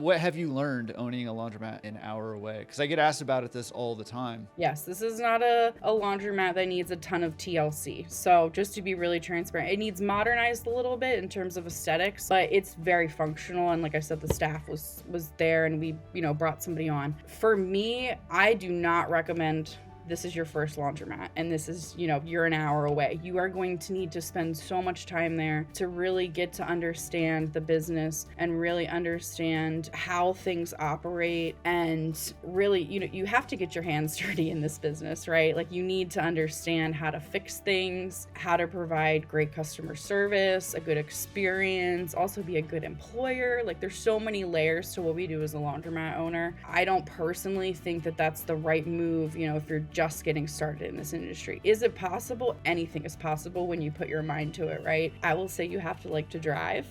What have you learned owning a laundromat an hour away? Because I get asked about this all the time. Yes, this is not a laundromat that needs a ton of TLC. So just to be really transparent, it needs modernized a little bit in terms of aesthetics, but it's very functional. And like I said, the staff was there, and we, brought somebody on. For me, I do not recommend this is your first laundromat and this is, you're an hour away. You are going to need to spend so much time there to really get to understand the business and really understand how things operate. And really, you have to get your hands dirty in this business, right? Like, you need to understand how to fix things, how to provide great customer service, a good experience, also be a good employer. Like, there's so many layers to what we do as a laundromat owner. I don't personally think that that's the right move, if you're just getting started in this industry. Is it possible? Anything is possible when you put your mind to it, right? I will say you have to like to drive.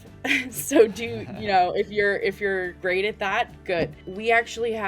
So if you're great at that, good. We actually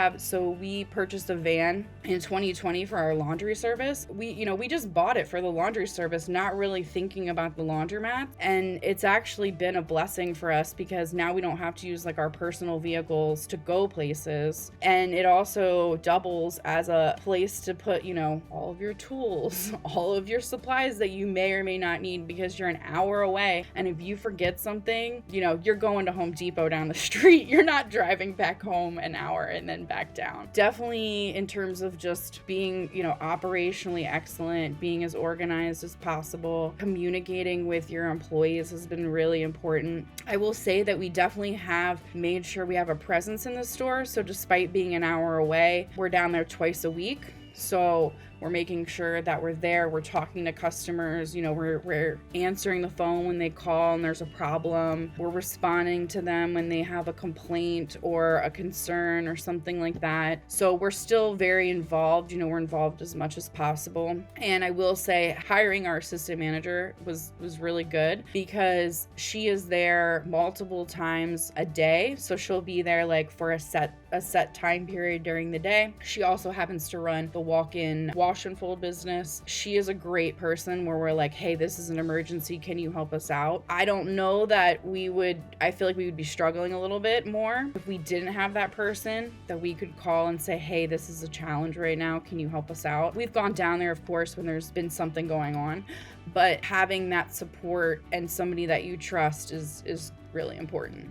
we purchased a van in 2020 for our laundry service. We just bought it for the laundry service, not really thinking about the laundromat. And it's actually been a blessing for us because now we don't have to use like our personal vehicles to go places. And it also doubles as a place to put, all of your tools, all of your supplies that you may or may not need because you're an hour away. And if you forget something, you're going to Home Depot down the street. You're not driving back home an hour and then back down. Definitely in terms of just being, operationally excellent, being as organized as possible, communicating with your employees has been really important. I will say that we definitely have made sure we have a presence in the store. So despite being an hour away, we're down there twice a week. So we're making sure that we're there, we're talking to customers, we're answering the phone when they call and there's a problem. We're responding to them when they have a complaint or a concern or something like that. So we're still very involved, we're involved as much as possible. And I will say hiring our assistant manager was really good because she is there multiple times a day. So she'll be there like for a set time period during the day. She also happens to run the walk-in wash and fold business. She is a great person where we're like, hey, this is an emergency. Can you help us out? I don't know that I feel like we would be struggling a little bit more if we didn't have that person that we could call and say, hey, this is a challenge right now. Can you help us out? We've gone down there, of course, when there's been something going on, but having that support and somebody that you trust is really important.